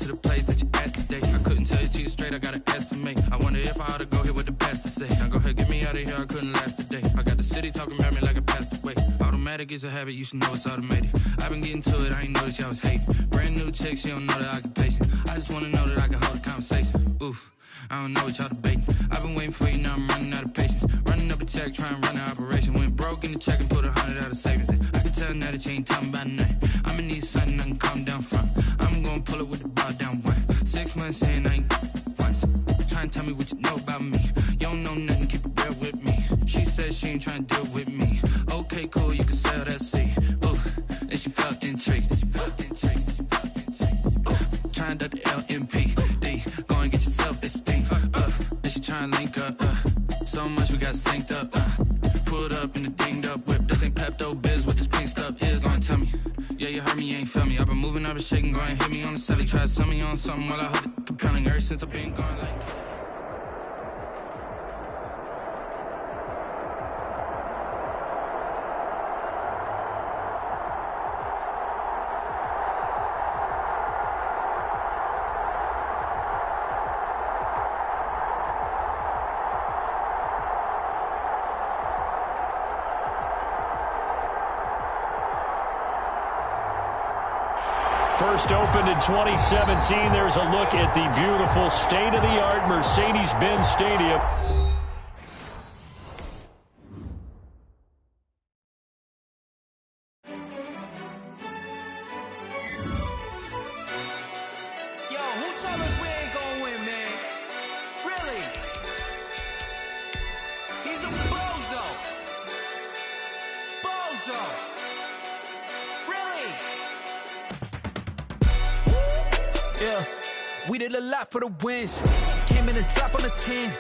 to the place that you at today. I couldn't tell you to you straight, I gotta estimate. I wonder if I ought to go here with the pastor say. Now go ahead, get me out of here, I couldn't last today. I got the city talking about me like I passed away. Automatic is a habit, you should know it's automated. I've been getting to it, I ain't noticed y'all was hating. Brand new chick, she don't know the occupation. I just wanna know that I can hold a conversation. Oof, I don't know what y'all debating. I've been waiting for you, now I'm running out of patience. Running up a check, trying to run an operation. Went broke in the check and put 100 out of savings in. I can tell now that you ain't talking about nothing. I'ma need something I can calm down from. I'm gonna pull it with the bar down one. 6 months saying I ain't once. Trying to tell me what you know about me. You don't know nothing, keep it real with me. She said she ain't trying to deal with me. Okay, cool, you can sell that seed. Ooh, and she felt intrigued. Trying to the LMPD. Go and get yourself esteem. And she trying to link up. So much we got synced up. Pulled up in the dinged up whip. This ain't Pepto Biz, what this pink stuff is. Gonna tell me. Yeah, you heard me, you ain't felt me. I've been moving, I've been shaking, go and hit me on the celly. Try to sell me on something while I hold it compelling. Ever since I've been gone like. First opened in 2017. There's a look at the beautiful state-of-the-art Mercedes-Benz Stadium. Yo, who told us we ain't gonna win, man? Really? He's a bozo. Bozo. Really? Yeah, we did a lot for the wins. Came in and drop on the 10.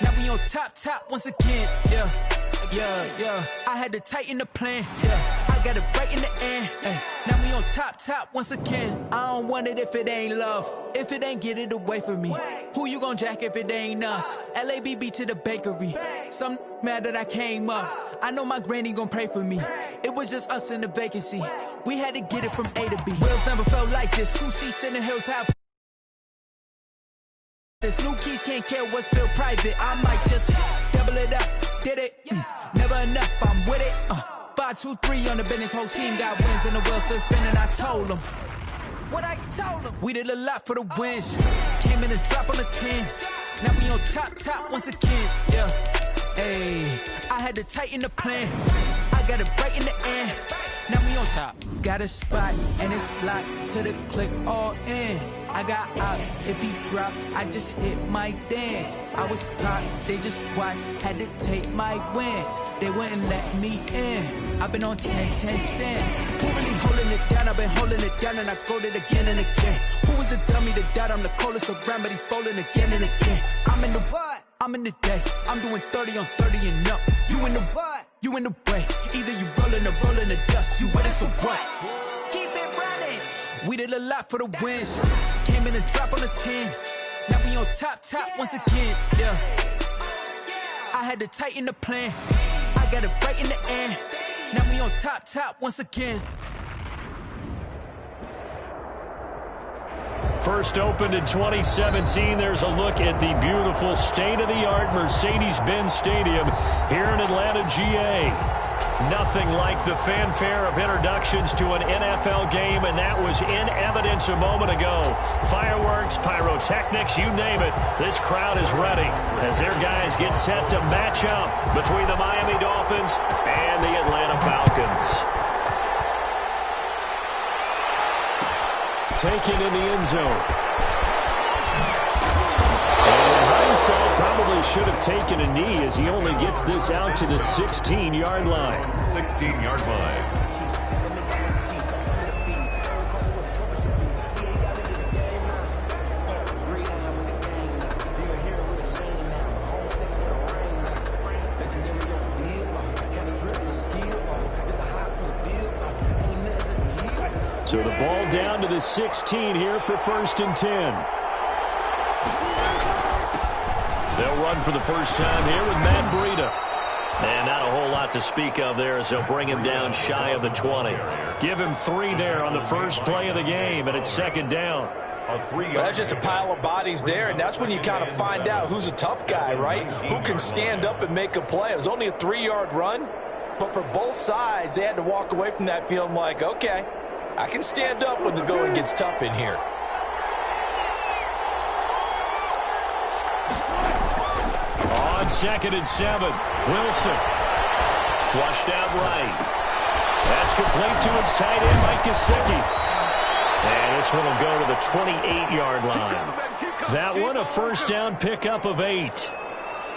Now we on top once again. Yeah. I had to tighten the plan. Yeah, I got it right in the end. Now we on top once again. I don't want it if it ain't love. If it ain't, get it away from me. Who you gon' jack if it ain't us? LABB to the bakery. Some mad that I came up. I know my granny gon' pray for me. It was just us in the vacancy. We had to get it from A to B. Wheels never felt like this. 2 seats in the hills, how this new keys can't care what's still private. I might just double it up. Did it? Never enough, I'm with it. 5, 2, 3 on the business. Whole team got wins and the wheels still spinning. I told them what I told them. We did a lot for the wins. Came in and drop on the 10. Now we on top once again. Yeah. Hey, I had to tighten the plan. I got it right in the end. Now we on top. Got a spot and it's locked to the click all in. I got ops, if he drop, I just hit my dance. I was taught, they just watched, had to take my wins. They wouldn't let me in. I've been on 10 cents. Who really holding it down? I've been holding it down and I go it again and again. Who was the dummy that died? I'm the coldest around, but he falling again and again. I'm in the what? I'm in the day. I'm doing 30 on 30 and up. You in the what? You in the way. Either you rolling or rolling the dust. You with us or what? Keep it running. We did a lot for the wins. Came in and drop on the 10. Now we on top once again. Yeah. I had to tighten the plan. I got it right in the end. Now we on top once again. First opened in 2017. There's a look at the beautiful state-of-the-art Mercedes-Benz Stadium here in Atlanta, GA. Nothing like the fanfare of introductions to an NFL game, and that was in evidence a moment ago. Fireworks, pyrotechnics, you name it. This crowd is ready as their guys get set to match up between the Miami Dolphins and the Atlanta Falcons. Taken in the end zone. And in hindsight, probably should have taken a knee as he only gets this out to the 16-yard line. 16-yard line. So the ball down to the 16 here for 1st and 10. They'll run for the first time here with Matt Breida. And not a whole lot to speak of there as they'll bring him down shy of the 20. Give him 3 there on the first play of the game, and it's 2nd down. But that's just a pile of bodies there, and that's when you kind of find out who's a tough guy, right? Who can stand up and make a play. It was only a 3-yard run, but for both sides, they had to walk away from that field like, okay, I can stand up when the going gets tough in here. On 2nd and 7, Wilson. Flushed out right. That's complete to his tight end, Mike Gesicki. And this one will go to the 28-yard line. That one, a first down pickup of 8.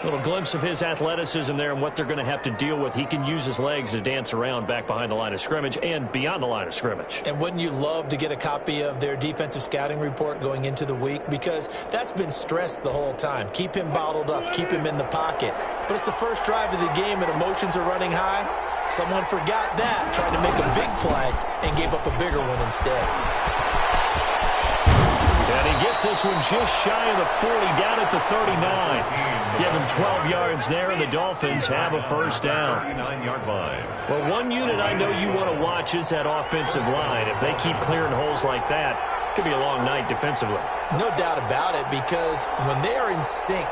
Little glimpse of his athleticism there and what they're going to have to deal with. He can use his legs to dance around back behind the line of scrimmage and beyond the line of scrimmage. And wouldn't you love to get a copy of their defensive scouting report going into the week? Because that's been stressed the whole time. Keep him bottled up. Keep him in the pocket. But it's the first drive of the game and emotions are running high. Someone forgot that, tried to make a big play, and gave up a bigger one instead. And he gets this one just shy of the 40, down at the 39. Give him 12 yards there, and the Dolphins have a first down. Well, one unit I know you want to watch is that offensive line. If they keep clearing holes like that, it could be a long night defensively. No doubt about it, because when they are in sync,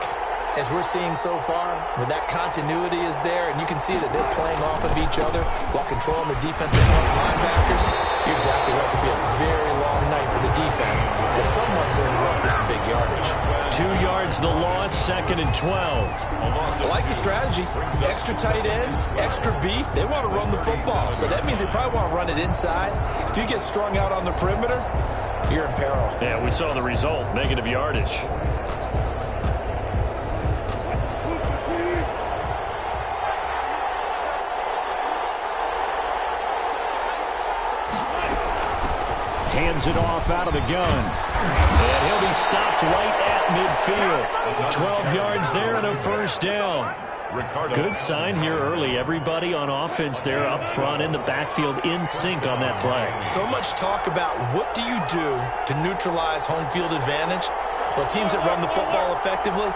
as we're seeing so far, when that continuity is there, and you can see that they're playing off of each other while controlling the defensive front linebackers, you're exactly right. It could be a very long night for the defense because someone's going to run for some big yardage. 2 yards the loss, 2nd and 12. I like the strategy. Extra tight ends, extra beef. They want to run the football, but that means they probably want to run it inside. If you get strung out on the perimeter, you're in peril. Yeah, we saw the result, negative yardage. Hands it off out of the gun. And he'll be stopped right at midfield. 12 yards there and a first down. Good sign here early. Everybody on offense there up front in the backfield in sync on that play. So much talk about what do you do to neutralize home field advantage? Well, teams that run the football effectively,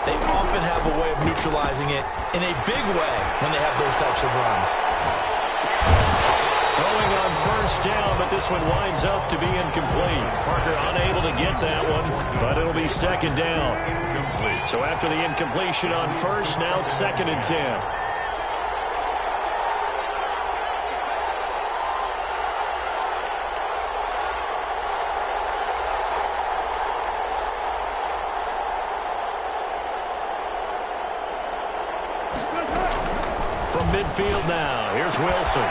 they often have a way of neutralizing it in a big way when they have those types of runs. Throwing on first down, but this one winds up to be incomplete. Parker unable to get that one, but it'll be 2nd down. So after the incompletion on first, now 2nd and 10. From midfield now, here's Wilson.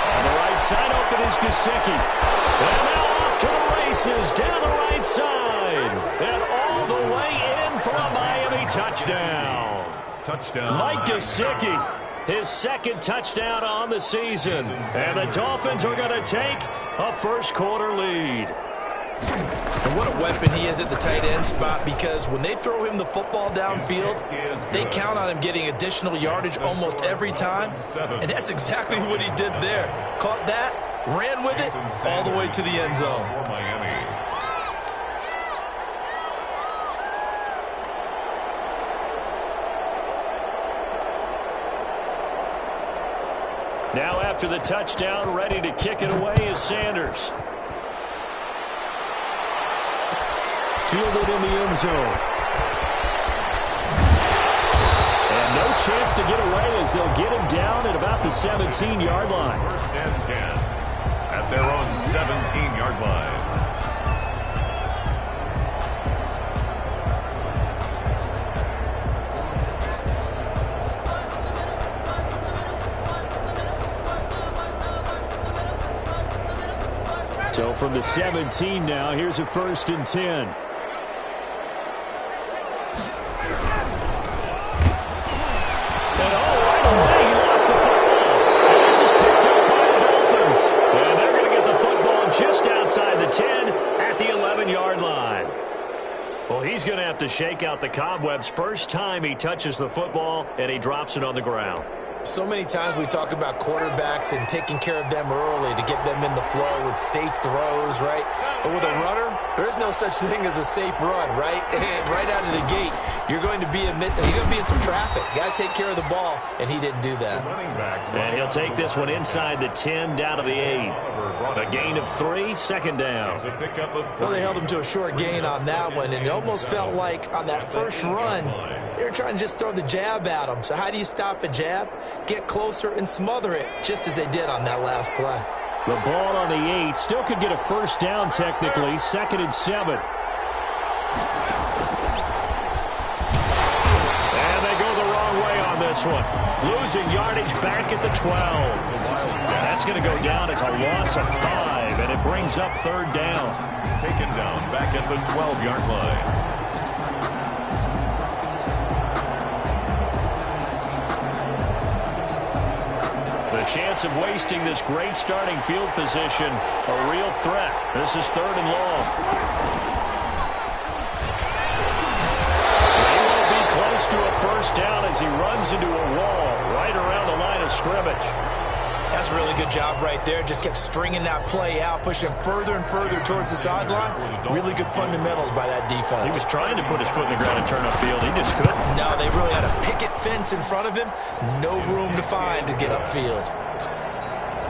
On the right side, open is Gesicki. And now off to the races, down the right side. And all the way in for a Miami touchdown. Mike Gesicki, his 2nd touchdown on the season. And the Dolphins are going to take a first-quarter lead. And what a weapon he is at the tight end spot, because when they throw him the football downfield, they count on him getting additional yardage almost every time. And that's exactly what he did there. Caught that, ran with it, all the way to the end zone. Now after the touchdown, ready to kick it away is Sanders. Fielded in the end zone. And no chance to get away as they'll get him down at about the 17-yard line. 1st and 10 at their own 17-yard line. So from the 17 now, here's a 1st and 10. He's going to have to shake out the cobwebs. First time he touches the football, and he drops it on the ground. So many times we talk about quarterbacks and taking care of them early to get them in the flow with safe throws, right? But with a runner, There is no such thing as a safe run, right? Right out of the gate, you're going to be in some traffic. Got to take care of the ball, and he didn't do that. And he'll take this one inside the 10, down to the 8. A gain of 3, second down. Well, they held him to a short gain on that one, and it almost felt like on that first run, they were trying to just throw the jab at him. So how do you stop a jab? Get closer and smother it, just as they did on that last play. The ball on the 8. Still could get a first down technically. 2nd and 7. And they go the wrong way on this one. Losing yardage back at the 12. That's going to go down as a loss of 5, and it brings up 3rd down. Taken down back at the 12-yard line. The chance of wasting this great starting field position, a real threat. This is 3rd and long. He won't be close to a first down as he runs into a wall right around the line of scrimmage. That's a really good job right there. Just kept stringing that play out, pushing him further and further towards the sideline. Really good fundamentals by that defense. He was trying to put his foot in the ground and turn upfield. He just couldn't. No, they really had a picket fence in front of him. No room to find to get upfield.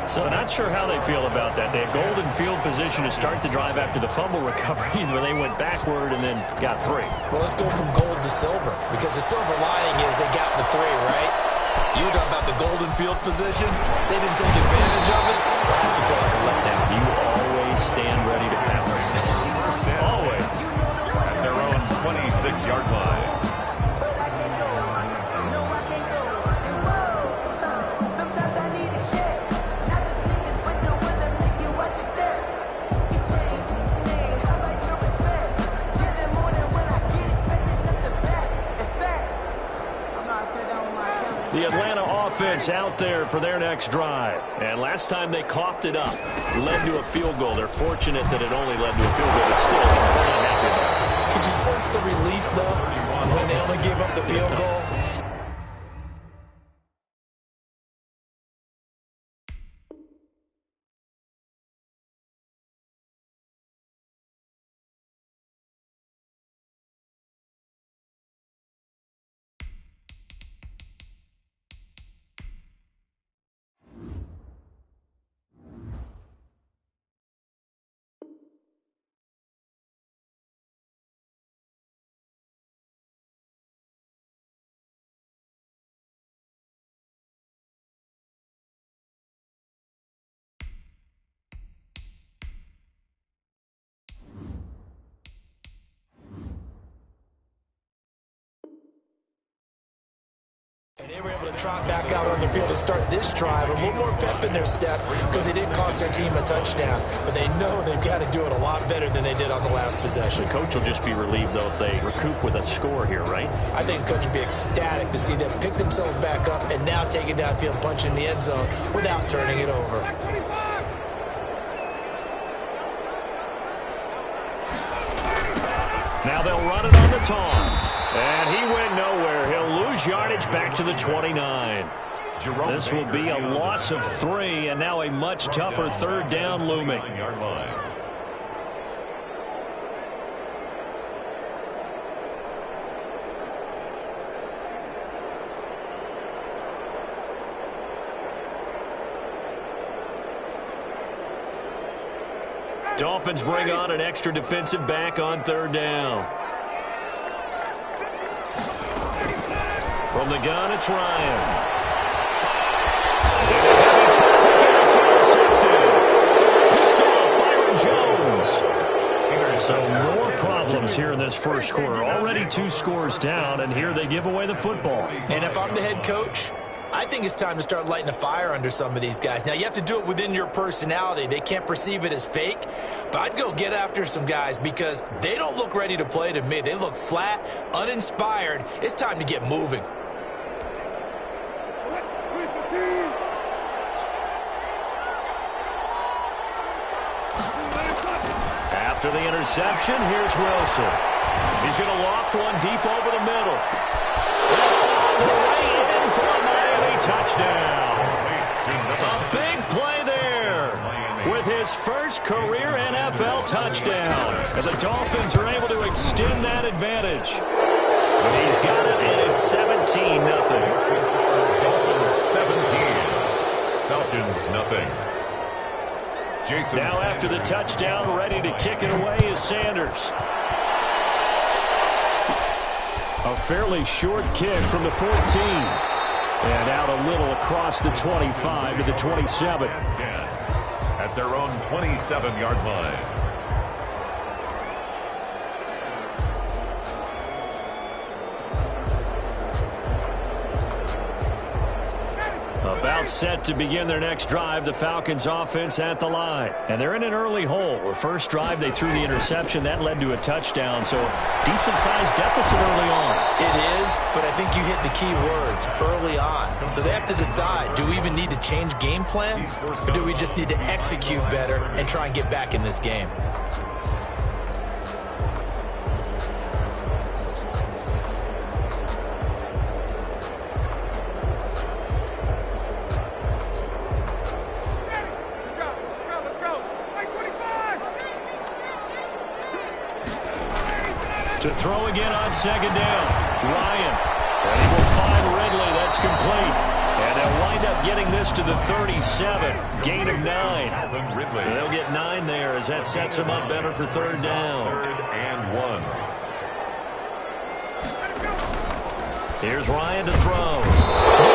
So not sure how they feel about that. They had golden field position to start the drive after the fumble recovery, where they went backward and then got 3. Well, let's go from gold to silver, because the silver lining is they got the 3, right? You were talking about the golden field position. They didn't take advantage of it. That has to feel like a letdown. You always stand ready to pounce. Always. At their own 26-yard line. The Atlanta offense out there for their next drive. And last time they coughed it up, led to a field goal. They're fortunate that it only led to a field goal, but still pretty happy about it. Could you sense the relief, though, when they only gave up the field goal? And they were able to trot back out on the field and start this drive. A little more pep in their step because they didn't cost their team a touchdown. But they know they've got to do it a lot better than they did on the last possession. The coach will just be relieved, though, if they recoup with a score here, right? I think the coach will be ecstatic to see them pick themselves back up and now take it downfield and punch in the end zone without turning it over. Now they'll run it on the toss. And he went nowhere. He'll lose yardage back to the 29. This will be a loss of 3, and now a much tougher 3rd down looming. Dolphins bring on an extra defensive back on 3rd down. From the gun, it's Ryan. It's intercepted. Picked off Byron Jones. So more problems here in this first quarter. Already 2 scores down, and here they give away the football. And if I'm the head coach, I think it's time to start lighting a fire under some of these guys. Now, you have to do it within your personality. They can't perceive it as fake. But I'd go get after some guys because they don't look ready to play to me. They look flat, uninspired. It's time to get moving. After the interception, here's Wilson. He's going to loft one deep over the middle. All the way in for a Miami touchdown. A big play there with his first career NFL touchdown. And the Dolphins are able to extend that advantage. He's got it, and it's 17-0. Dolphins 17. Falcons nothing. Jason now after the touchdown, ready to kick it away is Sanders. A fairly short kick from the 14. And out a little across the 25 to the 27. At their own 27-yard line. About set to begin their next drive, the Falcons offense at the line. And they're in an early hole. The first drive, they threw the interception. That led to a touchdown, so decent-sized deficit early on. It is, but I think you hit the key words, early on. So they have to decide, do we even need to change game plan, or do we just need to execute better and try and get back in this game? To throw again on second down. Ryan. And he will find Ridley. That's complete. And they'll wind up getting this to the 37. Gain of 9. They'll get 9 there as that sets them up better for third down. Third and 1. Here's Ryan to throw.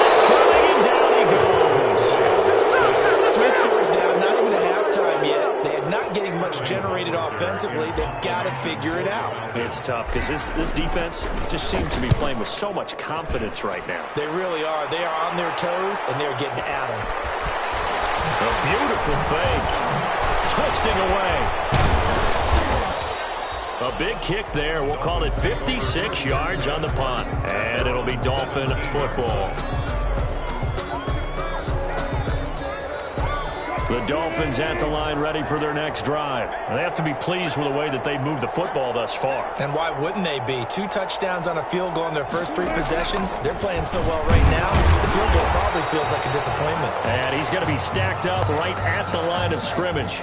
It's coming, and down he goes. 3 scores down, not even a halftime yet. They're not getting much generated offensively. They've got to figure it out. It's tough because this defense just seems to be playing with so much confidence right now. They really are. They are on their toes, and they're getting at them. A beautiful fake. Twisting away. A big kick there. We'll call it 56 yards on the punt. And it'll be Dolphin football. The Dolphins at the line ready for their next drive. And they have to be pleased with the way that they've moved the football thus far. And why wouldn't they be? 2 touchdowns on a field goal in their first 3 possessions. They're playing so well right now, the field goal probably feels like a disappointment. And he's going to be stacked up right at the line of scrimmage.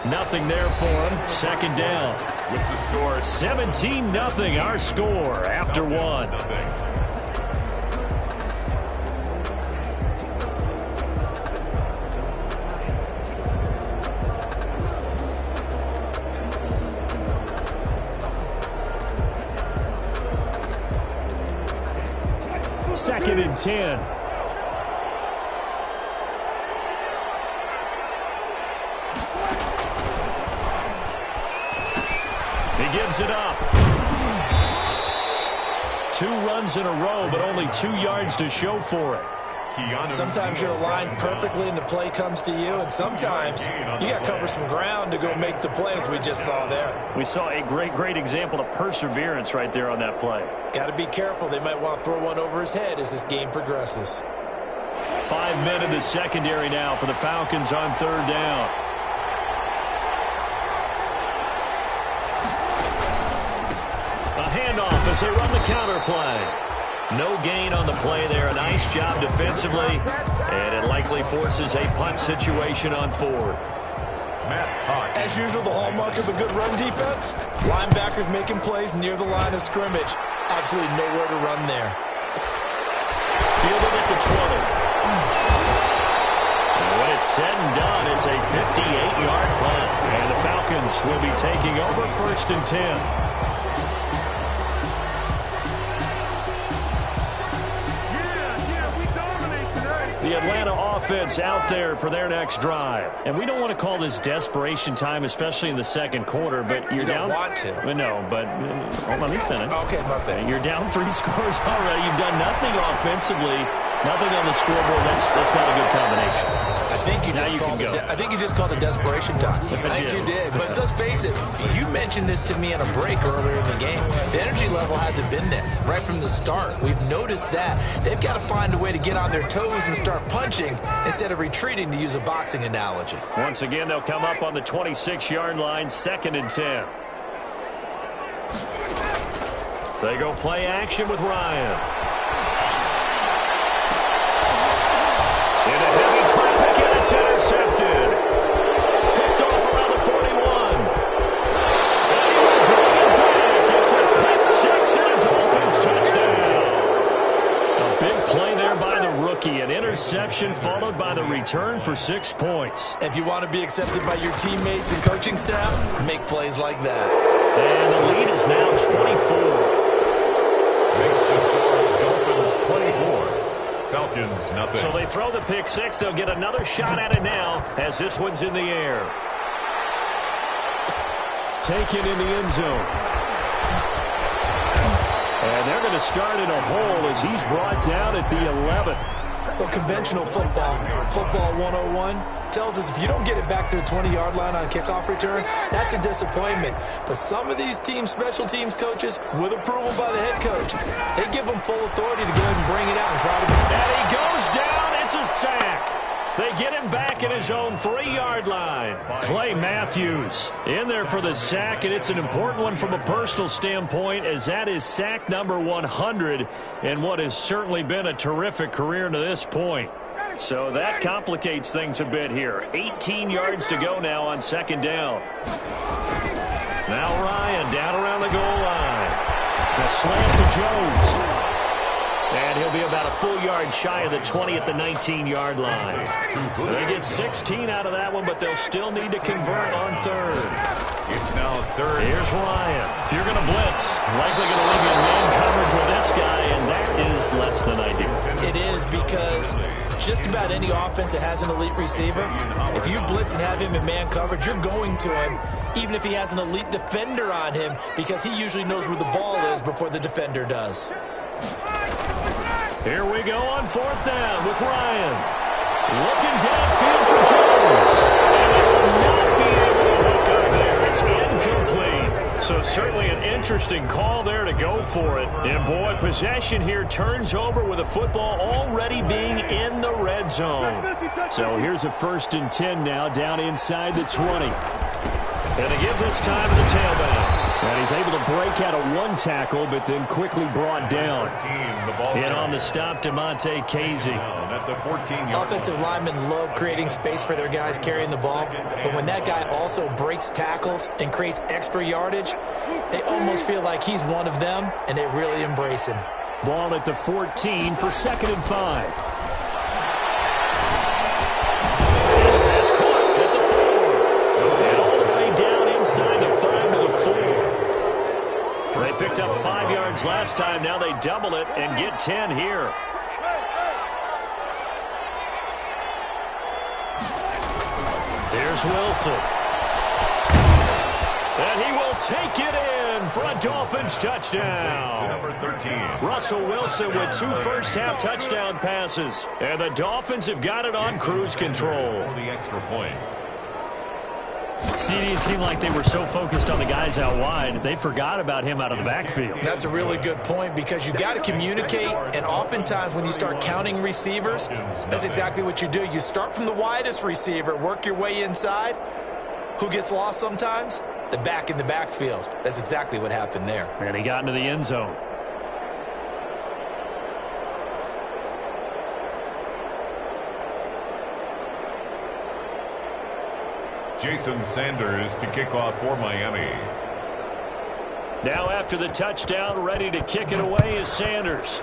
Nothing there for him. Second down. With the score 17-0, our score after 1. Second and 10. He gives it up. 2 runs in a row, but only 2 yards to show for it. Sometimes you're aligned perfectly and the play comes to you, and sometimes you got to cover some ground to go make the plays we just saw there. We saw a great example of perseverance right there on that play. Got to be careful. They might want to throw one over his head as this game progresses. 5 men in the secondary now for the Falcons on third down. A handoff as they run the counter play. No gain on the play there. A nice job defensively. And it likely forces a punt situation on 4th. As usual, the hallmark of a good run defense. Linebackers making plays near the line of scrimmage. Absolutely nowhere to run there. Fielded at the 20. And when it's said and done, it's a 58-yard punt. And the Falcons will be taking over 1st and 10. The Atlanta offense out there for their next drive. And we don't want to call this desperation time, especially in the second quarter, but you're down. You don't want to. No, but let me finish. Okay, my bad. You're down 3 scores already. You've done nothing offensively, nothing on the scoreboard. That's not a good combination. I think you just called it desperation time. I think you did. But let's face it, you mentioned this to me on a break earlier in the game. The energy level hasn't been there right from the start. We've noticed that. They've got to find a way to get on their toes and start punching instead of retreating, to use a boxing analogy. Once again, they'll come up on the 26-yard line, 2nd and 10. They go play action with Ryan. Into heavy traffic, and it's intercepted. Picked rookie. An interception followed by the return for 6 points. If you want to be accepted by your teammates and coaching staff, make plays like that. And the lead is now 24. Makes the score Dolphins 24. Falcons nothing. So they throw the pick six. They'll get another shot at it now as this one's in the air. Taken in the end zone. And they're going to start in a hole as he's brought down at the 11. Well, conventional football 101, tells us if you don't get it back to the 20-yard line on a kickoff return, that's a disappointment. But some of these special teams coaches, with approval by the head coach, they give them full authority to go ahead and bring it out and try to... And he goes down. It's a sack. They get him back at his own 3-yard line. Clay Matthews in there for the sack, and it's an important one from a personal standpoint, as that is sack number 100 in what has certainly been a terrific career to this point. So that complicates things a bit here. 18 yards to go now on second down. Now Ryan down around the goal line. The slant to Jones. And he'll be about a full yard shy of the 20 at the 19-yard line. They get 16 out of that one, but they'll still need to convert on third. It's now third. Here's Ryan. If you're going to blitz, likely going to leave you in man coverage with this guy, and that is less than ideal. It is, because just about any offense that has an elite receiver, if you blitz and have him in man coverage, you're going to him, even if he has an elite defender on him, because he usually knows where the ball is before the defender does. Here we go on fourth down with Ryan. Looking downfield for Jones. And they will not be able to hook up there. It's incomplete. So certainly an interesting call there to go for it. And boy, possession here turns over with the football already being in the red zone. So here's a 1st and 10 now down inside the 20. And they give this time to the tailback. And he's able to break out of one tackle, but then quickly brought down. And on the stop, DeMonte Casey. Offensive linemen love creating space for their guys carrying the ball, but when that guy also breaks tackles and creates extra yardage, they almost feel like he's one of them, and they really embrace him. Ball at the 14 for 2nd and 5. They picked up 5 yards last time. Now they double it and get 10 here. Here's Wilson. And he will take it in for a Dolphins touchdown. Number 13. Russell Wilson with 2 first-half touchdown passes. And the Dolphins have got it on cruise control. For the extra point. See, it seemed like they were so focused on the guys out wide, they forgot about him out of the backfield. That's a really good point, because you got to communicate, and oftentimes when you start counting receivers, that's exactly what you do. You start from the widest receiver, work your way inside. Who gets lost sometimes? The back in the backfield. That's exactly what happened there. And he got into the end zone. Jason Sanders to kick off for Miami. Now after the touchdown, ready to kick it away is Sanders.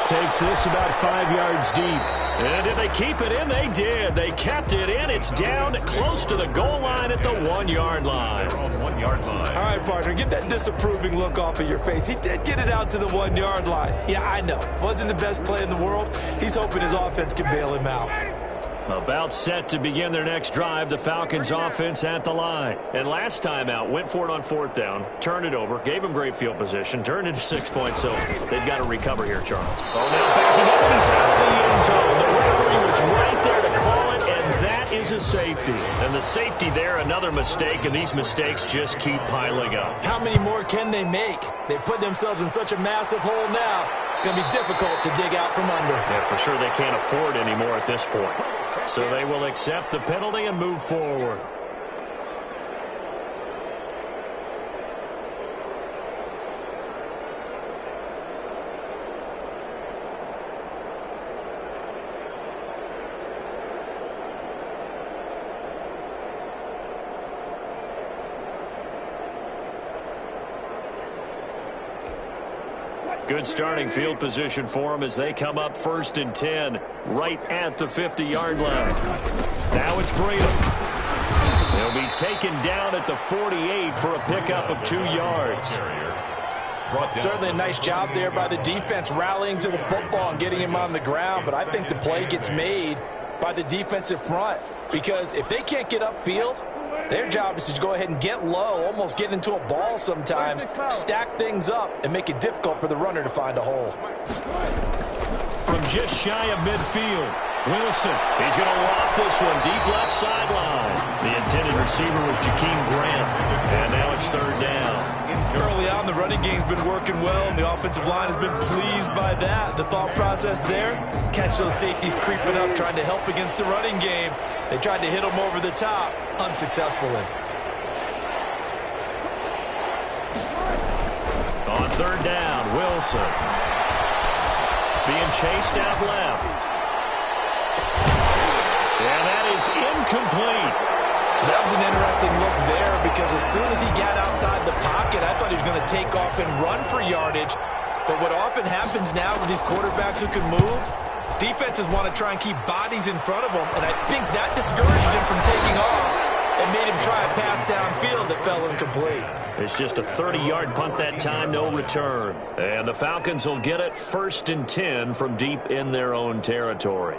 Takes this about 5 yards deep. And did they keep it in? They did. They kept it in. It's down close to the goal line at the 1-yard line. They're on the 1-yard line. All right, partner, get that disapproving look off of your face. He did get it out to the 1-yard line. Yeah, I know. Wasn't the best play in the world. He's hoping his offense can bail him out. About set to begin their next drive, the Falcons offense at the line. And last time out, went for it on 4th down, turned it over, gave them great field position, turned into 6 points, so they've got to recover here, Charles. Oh, now backing up, and he's out of the end zone. The referee was right there to call it, and that is a safety. And the safety there, another mistake, and these mistakes just keep piling up. How many more can they make? They put themselves in such a massive hole now. It's going to be difficult to dig out from under. Yeah, for sure they can't afford any more at this point. So they will accept the penalty and move forward. Good starting field position for them as they come up 1st and 10 right at the 50-yard line. Now it's Breedham. They'll be taken down at the 48 for a pickup of 2 yards. Certainly a nice job there by the defense rallying to the football and getting him on the ground, but I think the play gets made by the defensive front because if they can't get upfield, their job is to go ahead and get low, almost get into a ball sometimes, stack things up, and make it difficult for the runner to find a hole. From just shy of midfield, Wilson. He's going to loft this one deep left sideline. The intended receiver was Jakeem Grant, and now it's 3rd down. Early on, the running game's been working well, and the offensive line has been pleased by that. The thought process there, catch those safeties creeping up, trying to help against the running game. They tried to hit them over the top, unsuccessfully. On 3rd down, Wilson. Being chased out left. And that is incomplete. That was an interesting look there because as soon as he got outside the pocket, I thought he was going to take off and run for yardage. But what often happens now with these quarterbacks who can move, defenses want to try and keep bodies in front of them, and I think that discouraged him from taking off and made him try a pass downfield that fell incomplete. It's just a 30-yard punt that time, no return. And the Falcons will get it 1st and 10 from deep in their own territory.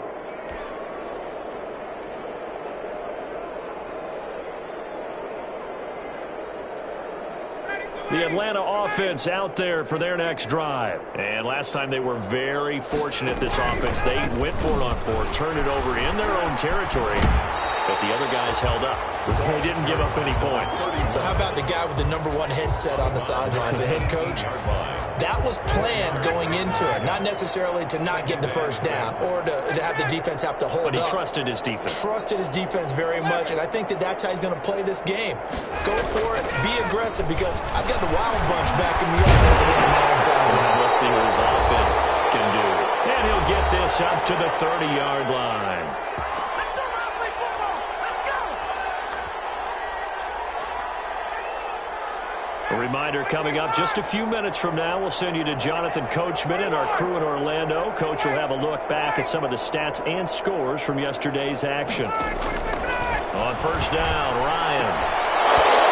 The Atlanta offense out there for their next drive. And last time they were very fortunate, this offense. They went for it on 4, turned it over in their own territory, but the other guys held up. They didn't give up any points. So how about the guy with the #1 headset on the sidelines, the head coach? That was planned going into it, not necessarily to not get the first down or to have the defense have to hold up. But he trusted his defense. Trusted his defense very much, and I think that that's how he's going to play this game. Go for it, be aggressive, because I've got the wild bunch backing me up over here on my side. We'll see what his offense can do. And he'll get this up to the 30-yard line. A reminder coming up just a few minutes from now, we'll send you to Jonathan Coachman and our crew in Orlando. Coach will have a look back at some of the stats and scores from yesterday's action. On 1st down, Ryan.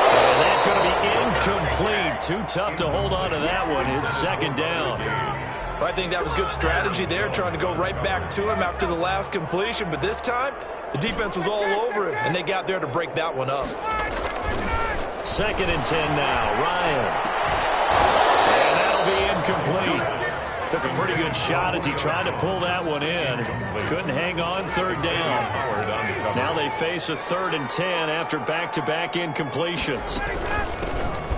And that's going to be incomplete. Too tough to hold on to that one. It's 2nd down. Well, I think that was good strategy there, trying to go right back to him after the last completion. But this time, the defense was all over him, and they got there to break that one up. 2nd and 10 now, Ryan. And that'll be incomplete. Took a pretty good shot as he tried to pull that one in. Couldn't hang on 3rd down. Now they face a 3rd and 10 after back-to-back incompletions.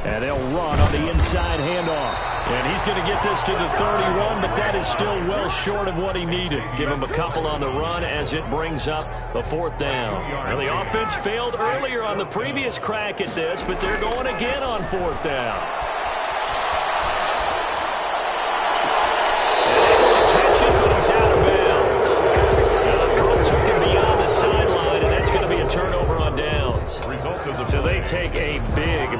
And they'll run on the inside handoff. And he's going to get this to the 31, but that is still well short of what he needed. Give him a couple on the run as it brings up the 4th down. Now the offense failed earlier on the previous crack at this, but they're going again on 4th down. And able to catch it, but he's out of bounds. Now the throw took him beyond the sideline, and that's going to be a turnover on downs. So they take a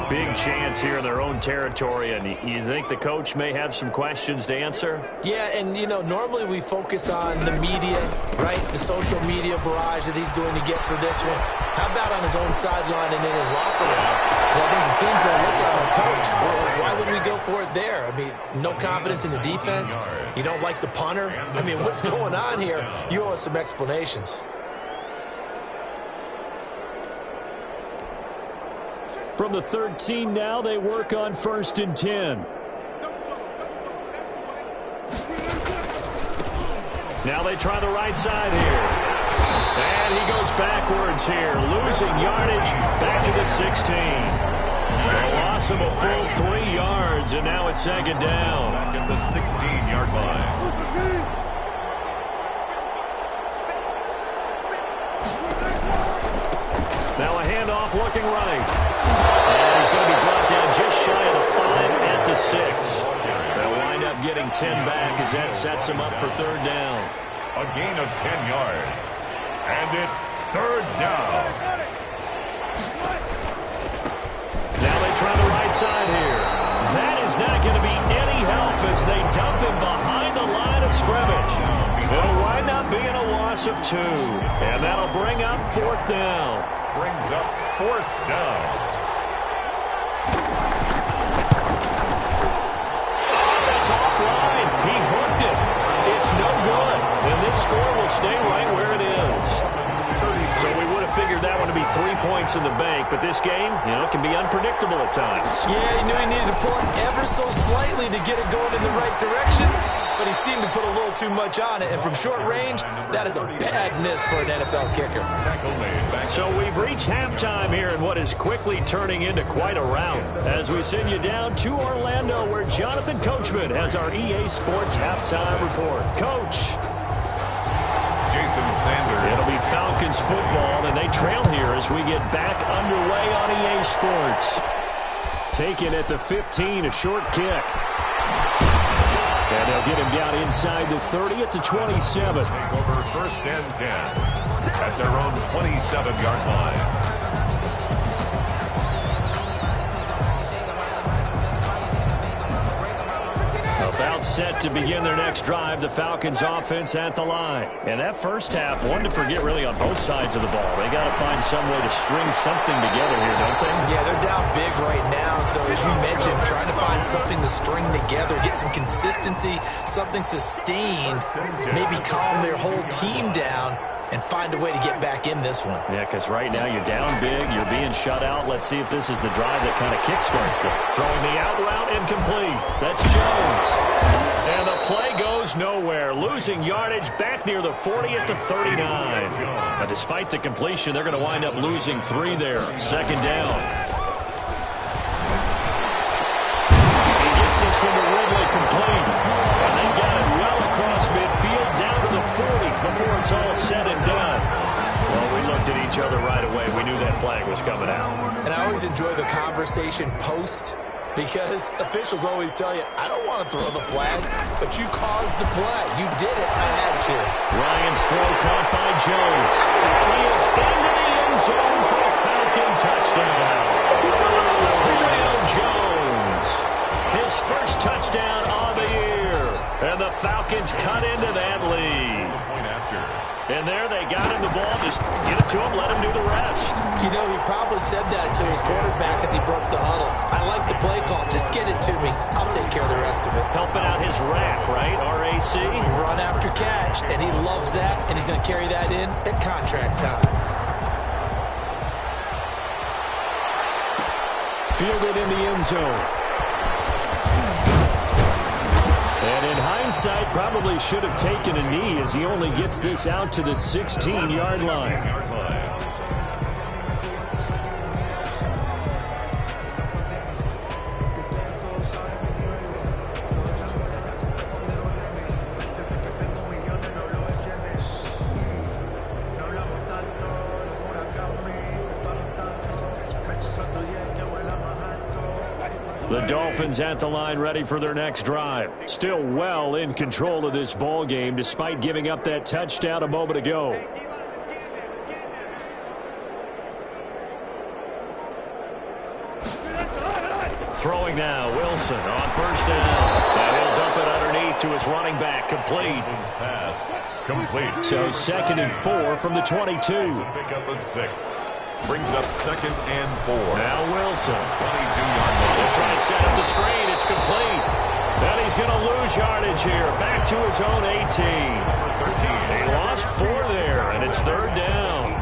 big chance here in their own territory, and you think the coach may have some questions to answer? Yeah, and, you know, normally we focus on the media, right, the social media barrage that he's going to get for this one. How about on his own sideline and in his locker room? Because I think the team's going to look at him and, Coach, why would we go for it there? I mean, no confidence in the defense? You don't like the punter? I mean, what's going on here? You owe us some explanations. From the 13 now, they work on 1st and 10. Now they try the right side here. And he goes backwards here, losing yardage back to the 16. A loss of a full 3 yards, and now it's 2nd down. Back at the 16-yard line. Now a handoff looking right. And he's going to be brought down just shy of the 5 at the 6. They'll wind up getting 10 back as that sets him up for 3rd down. A gain of 10 yards. And it's 3rd down. Now they try the right side here. That is not going to be any help as they dump up being a loss of 2. And that'll bring up 4th down. Brings up 4th down. That's offline. He hooked it. It's no good. And this score will stay right where it is. So we would have figured that one to be 3 points in the bank, but this game, can be unpredictable at times. Yeah, he knew he needed to pull it ever so slightly to get it going in the right direction, but he seemed to put a little too much on it, and from short range, that is a bad miss for an NFL kicker. So we've reached halftime here in what is quickly turning into quite a rout as we send you down to Orlando, where Jonathan Coachman has our EA Sports halftime report. Coach. Jason Sanders. It'll be Falcons football, and they trail here as we get back underway on EA Sports. Taken at the 15, a short kick. And they'll get him down inside the 30 at the 27. Take over 1st and 10 at their own 27-yard line. About set to begin their next drive, the Falcons offense at the line. And that first half, one to forget really on both sides of the ball. They got to find some way to string something together here, don't they? Yeah, they're down big right now. So as you mentioned, trying to find something to string together, get some consistency, something sustained, maybe calm their whole team down and find a way to get back in this one. Yeah, because right now you're down big, you're being shut out. Let's see if this is the drive that kind of kickstarts them. Throwing the out route incomplete. That's Jones. And the play goes nowhere. Losing yardage back near the 40 at the 39. Now, despite the completion, they're going to wind up losing 3 there. 2nd down. He gets this one to Ridley complete. And they got it well across midfield down to the 40 before it's all said and done. Well, we looked at each other right away. We knew that flag was coming out. And I always enjoy the conversation post, because officials always tell you, I don't want to throw the flag, but you caused the play. You did it. I had to. Ryan's throw caught by Jones. And he is into the end zone for a Falcon touchdown. Julio Jones. His first touchdown on the year. And the Falcons cut into that lead. And there they got him the ball. Just get it to him, let him do the rest. You know, he probably said that to his quarterback as he broke the huddle. I like the play call. Just get it to me. I'll take care of the rest of it. Helping out his rack, right? RAC. Run after catch, and he loves that, and he's going to carry that in at contract time. Fielded in the end zone. And in hindsight, probably should have taken a knee as he only gets this out to the 16-yard line. The Dolphins at the line, ready for their next drive. Still well in control of this ball game, despite giving up that touchdown a moment ago. Throwing now, Wilson on 1st down. And he'll dump it underneath to his running back, complete. Pass complete. So 2nd and 4 from the 22. Pick up a 6. Brings up 2nd and 4. Now Wilson. 22-yard line. They'll try to set up the screen. It's complete. And he's going to lose yardage here. Back to his own 18. He lost 4 there, and it's 3rd down.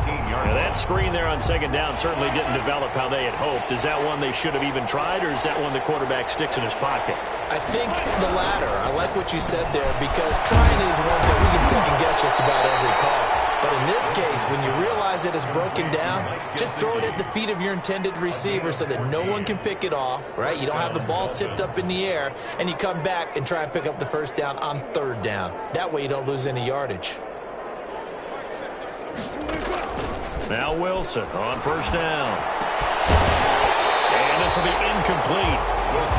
Now that screen there on 2nd down certainly didn't develop how they had hoped. Is that one they should have even tried, or is that one the quarterback sticks in his pocket? I think the latter. I like what you said there, because trying is one thing. We can second guess just about every call. But in this case, when you realize it is broken down, just throw it at the feet of your intended receiver so that no one can pick it off, right? You don't have the ball tipped up in the air, and you come back and try and pick up the 1st down on 3rd down. That way you don't lose any yardage. Now Wilson on 1st down. And this will be incomplete.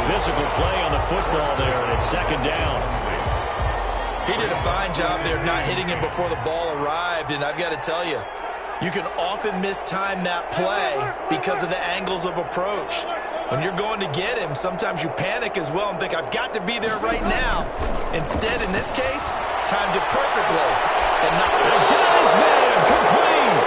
Physical play on the football there, and it's 2nd down. He did a fine job there not hitting him before the ball arrived, and I've got to tell you, you can often mistime that play because of the angles of approach. When you're going to get him, sometimes you panic as well and think, I've got to be there right now. Instead, in this case, timed it perfectly. The guy's man, complete.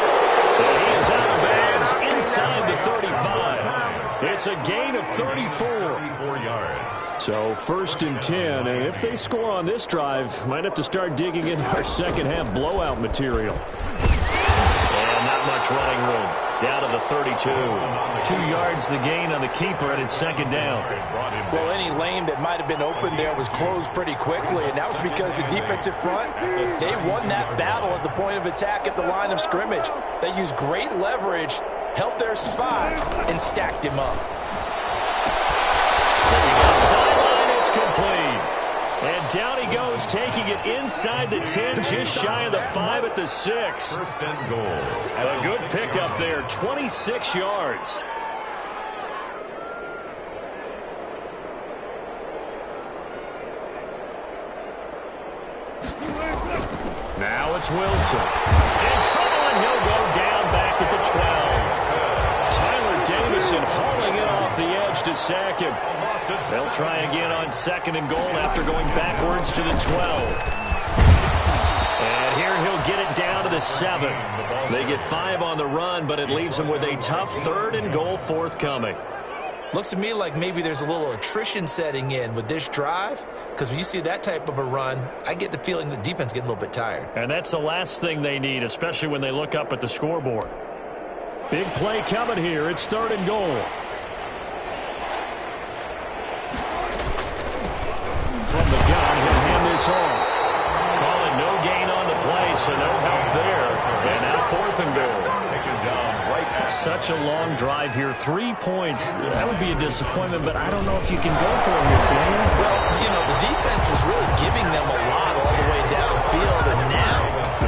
And he is out of bounds inside the 35. It's a gain of 34. 34 yards. So 1st and 10, and if they score on this drive, might have to start digging in our second half blowout material. And not much running room. Down to the 32. 2 yards the gain on the keeper, and it's 2nd down. Well, any lane that might have been open there was closed pretty quickly, and that was because the defensive front, they won that battle at the point of attack at the line of scrimmage. They used great leverage, helped their spot, and stacked him up. Sideline, it's complete. And down he goes, taking it inside the 10, just shy of the 5 at the 6. 1st and goal. A good pickup there, 26 yards. Now it's Wilson. In trouble, and he'll go down back at the 12. Tyler Davison hauling it off the edge to sack him. They'll try again on 2nd and goal after going backwards to the 12. And here he'll get it down to the 7. They get 5 on the run, but it leaves them with a tough 3rd and goal forthcoming. Looks to me like maybe there's a little attrition setting in with this drive, because when you see that type of a run, I get the feeling the defense getting a little bit tired. And that's the last thing they need, especially when they look up at the scoreboard. Big play coming here. It's 3rd and goal. From the gun, he'll hand this off. Calling no gain on the play, so no help there. And now 4th and goal. Such a long drive here. 3 points. That would be a disappointment, but I don't know if you can go for it here, can you? Well, you know, the defense was really giving them a lot all the way downfield, and now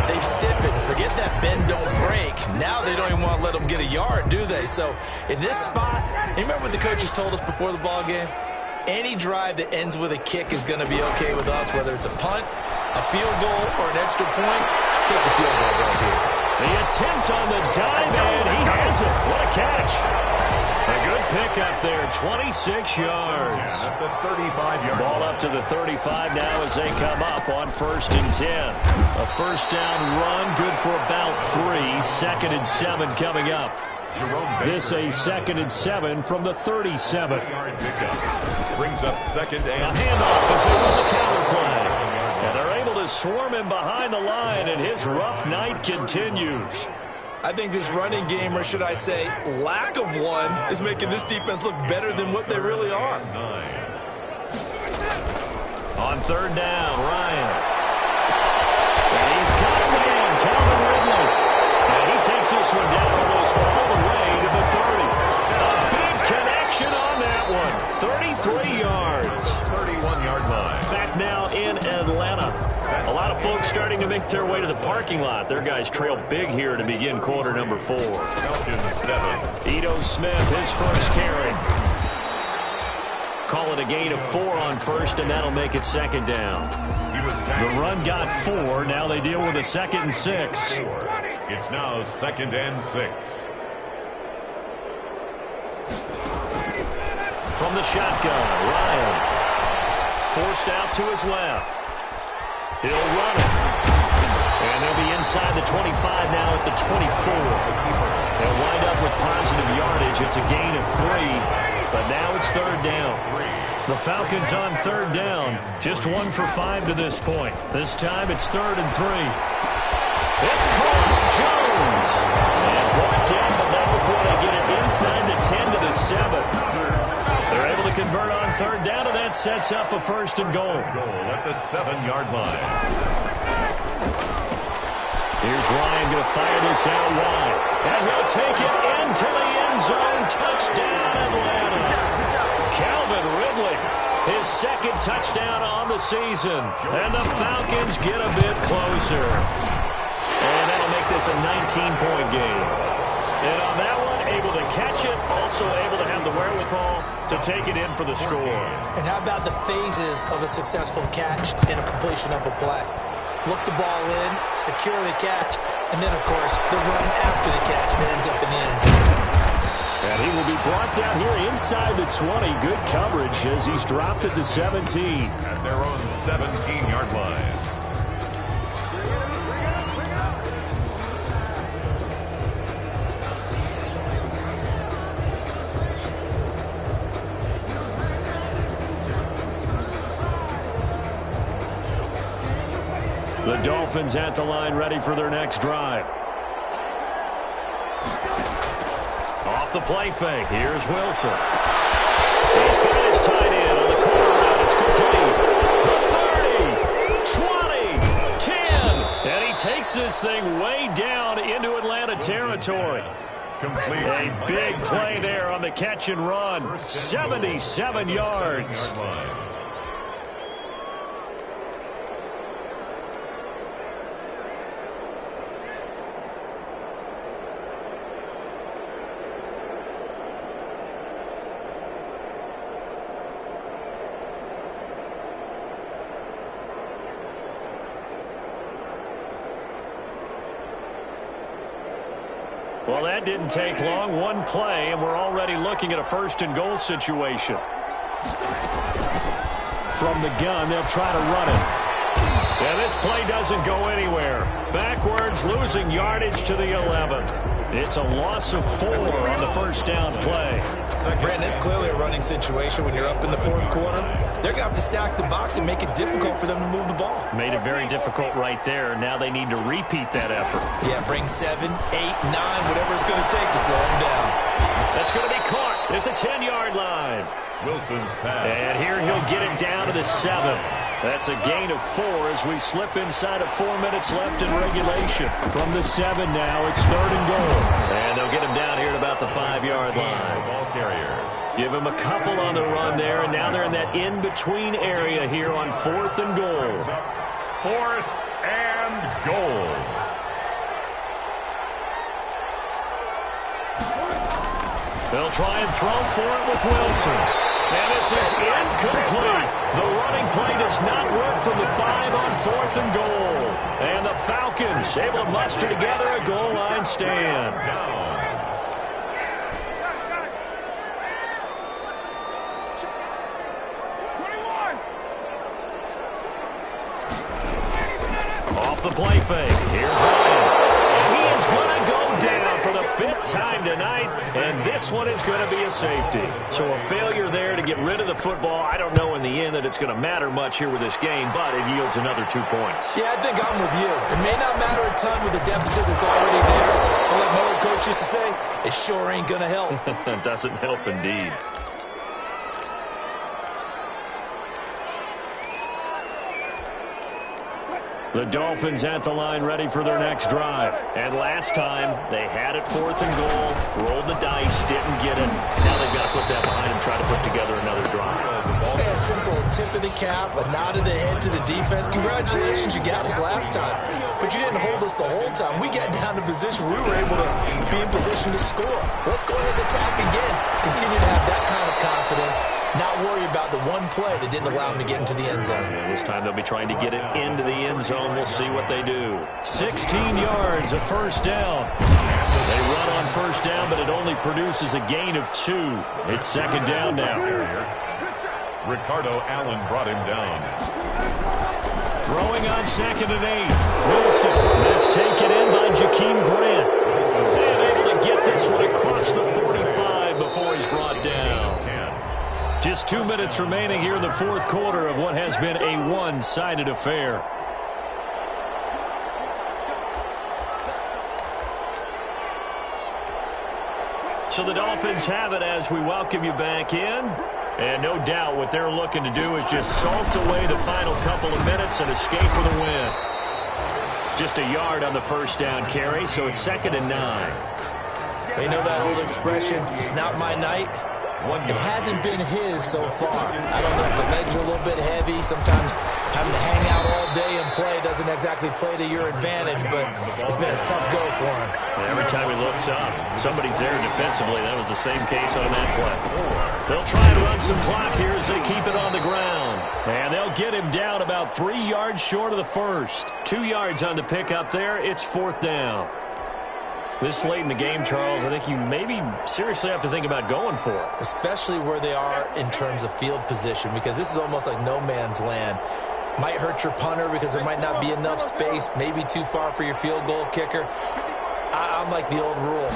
they've stiffened. Forget that bend, don't break. Now they don't even want to let them get a yard, do they? So in this spot, you remember what the coaches told us before the ball game? Any drive that ends with a kick is going to be okay with us, whether it's a punt, a field goal, or an extra point. Take the field goal right here. The attempt on the dive, and he has it. What a catch. A good pickup there, 26 yards. At the 35-yard Ball up to the 35 now as they come up on 1st and 10. A 1st down run, good for about 3. 2nd and 7 coming up. This a 2nd and 7 from the 37. Brings up 2nd and a handoff as they run the counter play. And they're able to swarm him behind the line, and his rough night continues. I think this running game, or should I say lack of one, is making this defense look better than what they really are. On 3rd down, Ryan. And he's got a man, Calvin Ridley. And he takes this one down almost all the way to the 30. A big connection on that one. 33 yards. 31-yard line. Back now in Atlanta. A lot of folks starting to make their way to the parking lot. Their guys trail big here to begin quarter number 4. Falcons 7. Ito Smith, his first carry. Call it a gain of 4 on 1st, and that'll make it 2nd down. The run got 4. Now they deal with a 2nd and 6. It's now 2nd and 6. From the shotgun, Ryan. Forced out to his left. He'll run it. And they'll be inside the 25 now at the 24. They'll wind up with positive yardage. It's a gain of 3, but now it's 3rd down. The Falcons on 3rd down. Just 1 for 5 to this point. This time it's 3rd and 3. It's caught. Jones. And brought down, but not before they get it inside the 10 to the 7. They're able to convert on 3rd down, and that sets up a 1st and goal. At the 7-yard line. Here's Ryan going to fire this out wide. And he'll take it into the end zone. Touchdown, Atlanta. Calvin Ridley, his 2nd touchdown on the season. And the Falcons get a bit closer. And that'll make this a 19-point game. And on that one, able to catch it, also able to have the wherewithal to take it in for the score. And how about the phases of a successful catch and a completion of a play? Look the ball in, secure the catch, and then, of course, the run after the catch that ends up in the end zone. And he will be brought down here inside the 20. Good coverage as he's dropped at the 17. At their own 17-yard line. The Dolphins at the line, ready for their next drive. Off the play fake. Here's Wilson. He's got his tight end on the corner route. It's complete. The 30, 20, 10. And he takes this thing way down into Atlanta territory. A big play there on the catch and run. 77 yards. Well, that didn't take long. One play, and we're already looking at a first-and-goal situation. From the gun, they'll try to run it. And this play doesn't go anywhere. Backwards, losing yardage to the 11. It's a loss of 4 on the first down play. Brandon, it's clearly a running situation when you're up in the fourth quarter. They're going to have to stack the box and make it difficult for them to move the ball. Made it very difficult right there. Now they need to repeat that effort. Yeah, bring 7, 8, 9, whatever it's going to take to slow them down. That's going to be caught at the 10-yard line. Wilson's pass. And here he'll get it down to the 7. That's a gain of 4 as we slip inside of 4 minutes left in regulation. From the 7 now, it's 3rd and goal. And they'll get him down here at about the 5-yard line. Ball carrier. Give him a couple on the run there, and now they're in that in-between area here on 4th and goal. 4th and goal. They'll try and throw for it with Wilson. And this is incomplete. The running play does not work from the 5 on 4th and goal. And the Falcons able to muster together a goal line stand. Off the play fake. Here's Ryan. And he is going to go down for the 5th time tonight, and this one is going to be a safety. So a failure there to get rid of the football. I don't know in the end that it's going to matter much here with this game, but it yields another 2 points. Yeah, I think I'm with you. It may not matter a ton with the deficit that's already there, but like my old coach used to say, it sure ain't going to help. It doesn't help indeed. The Dolphins at the line, ready for their next drive. And last time, they had it 4th and goal, rolled the dice, didn't get it. Now they've got to put that behind them, try to put together another drive. A simple tip of the cap, a nod of the head to the defense. Congratulations, you got us last time. But you didn't hold us the whole time. We got down to position. We were able to be in position to score. Let's go ahead and attack again. Continue to have that kind of confidence. Not worry about the one play that didn't allow them to get into the end zone. Yeah, this time they'll be trying to get it into the end zone. We'll see what they do. 16 yards, a first down. They run on first down, but it only produces a gain of 2. It's 2nd down now. Ricardo Allen brought him down. Throwing on 2nd and 8. Wilson, that's taken in by Jakeem Grant. And able to get this one across the 45 before he's brought down. Just 2 minutes remaining here in the fourth quarter of what has been a one-sided affair. So the Dolphins have it as we welcome you back in. And no doubt what they're looking to do is just salt away the final couple of minutes and escape with a win. Just a yard on the first down carry, so it's 2nd and 9. They know that old expression, it's not my night. It hasn't been his so far. I don't know if the legs are a little bit heavy. Sometimes having to hang out all day and play doesn't exactly play to your advantage, but it's been a tough go for him. Every time he looks up, somebody's there defensively. That was the same case on that play. They'll try and run some clock here as they keep it on the ground. And they'll get him down about 3 yards short of the first. 2 yards on the pickup there. It's 4th down. This late in the game, Charles, I think you maybe seriously have to think about going for it. Especially where they are in terms of field position, because this is almost like no man's land. Might hurt your punter because there might not be enough space, maybe too far for your field goal kicker. I'm like the old rule.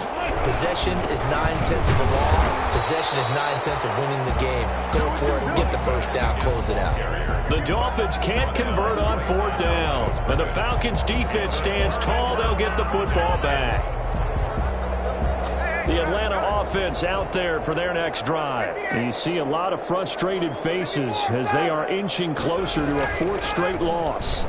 Possession is 9/10 of the law. Possession is 9/10 of winning the game. Go for it, get the first down, close it out. The Dolphins can't convert on 4th down. And the Falcons' defense stands tall. They'll get the football back. The Atlanta offense out there for their next drive. You see a lot of frustrated faces as they are inching closer to a 4th straight loss.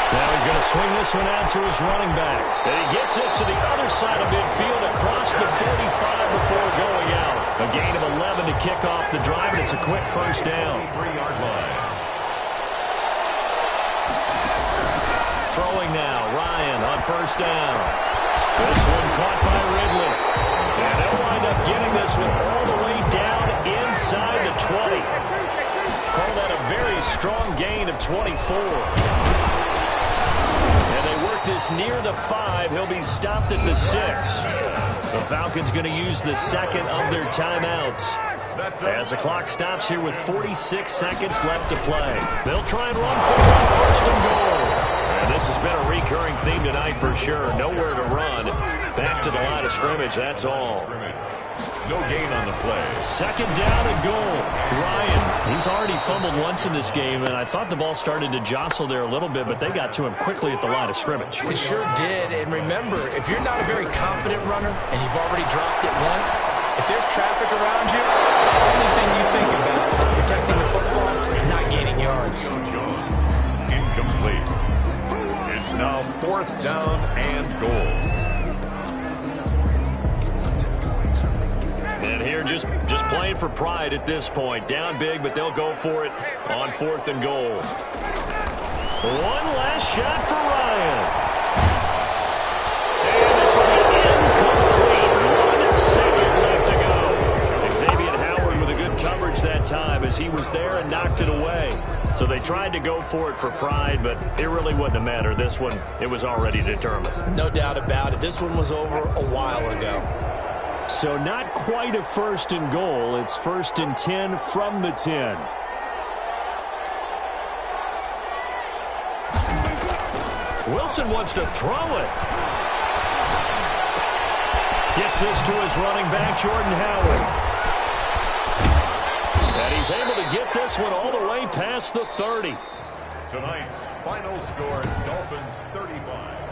Now he's going to swing this one out to his running back. And he gets this to the other side of midfield across the 45 before going out. A gain of 11 to kick off the drive, and it's a quick first down. Throwing now, Ryan on first down. This one caught by Ridley. And they'll wind up getting this one all the way down inside the 20. Call that a very strong gain of 24. This near the 5. He'll be stopped at the 6. The Falcons going to use the second of their timeouts as the clock stops here with 46 seconds left to play. They'll try and run for it, first and goal. And this has been a recurring theme tonight for sure. Nowhere to run. Back to the line of scrimmage, that's all. No gain on the play. Second down and goal. Ryan, he's already fumbled once in this game, and I thought the ball started to jostle there a little bit, but they got to him quickly at the line of scrimmage. They sure did, and remember, if you're not a very confident runner and you've already dropped it once, if there's traffic around you, the only thing you think about is protecting the football, not gaining yards. Jones, incomplete. It's now 4th down and goal. And here just playing for pride at this point. Down big, but they'll go for it on 4th and goal. One last shot for Ryan. And this will be incomplete. 1 second left to go. Xavier Howard with a good coverage that time as he was there and knocked it away. So they tried to go for it for pride, but it really wouldn't have mattered. This one, it was already determined. No doubt about it. This one was over a while ago. So not quite a 1st and goal. It's 1st and 10 from the 10. Wilson wants to throw it. Gets this to his running back, Jordan Howard. And he's able to get this one all the way past the 30. Tonight's final score, Dolphins 35.